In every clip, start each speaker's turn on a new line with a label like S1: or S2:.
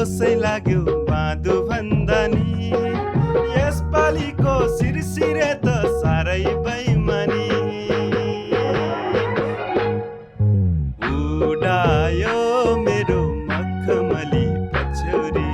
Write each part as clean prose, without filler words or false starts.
S1: होसै लाग्यो बाँधु भन्दा नि यसपालिको सिरसिरे त साह्रै बैमानी उडायो मेरो मखमली पछ्यौरी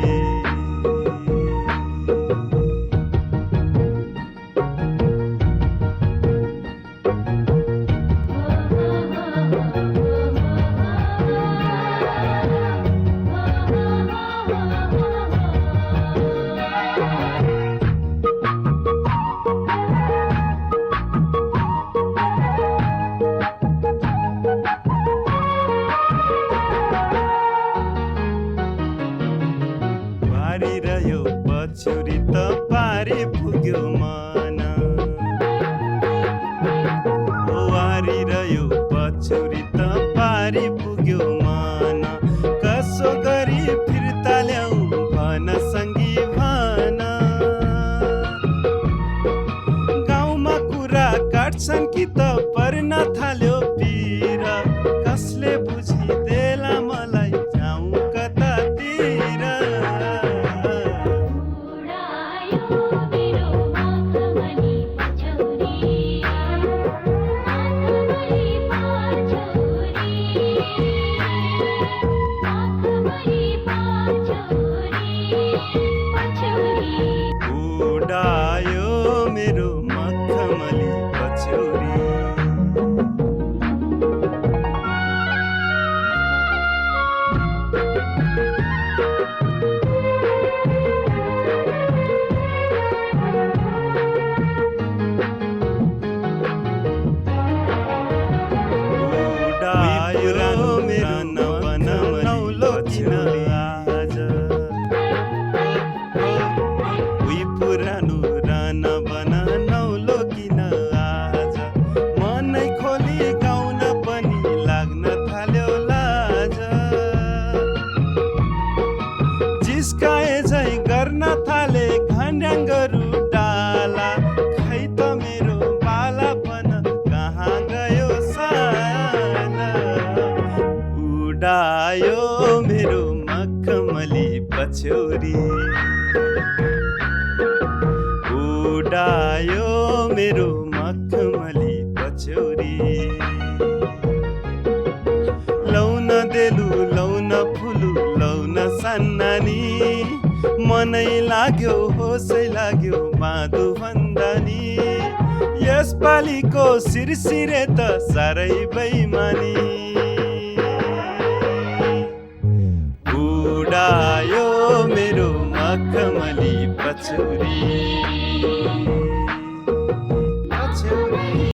S1: पारिरह्यो पछ्यौरी त पारी पुग्यो मन वारिरह्यो पछ्यौरी त पारी पुग्यो मन कसो गरी फिर्ता ल्याऊ भन सङ्गी भन गाउँमा कुरा काट्छन् कि त पर्न थाल्यो पिर कसले बुझिदेला मलाई जाउँ कतातिर उडायो मेरो मखमली पछ्यौरी उडायो मेरो नौलो किन आज उही पुरानो रान बन नौलो किन आज मनै खोली गाउन पनि लाग्न थाल्यो लाज जिस्काए झै गर्न थाले घन्याङ्गहरू डाला खै त मेरो बालापन कहाँ गयो साला उडायो मेरो मखमली पछ्यौरी उडायो मेरो मखमली पछ्यौरी लौन देलु लौन फुलु लौन सन्नानी मनै लाग्यो होसै लाग्यो बाँधु भन्दा नि यसपालिको सिरसिरे त साह्रै बैमानी उडायो मेरो मखमली पछ्यौरी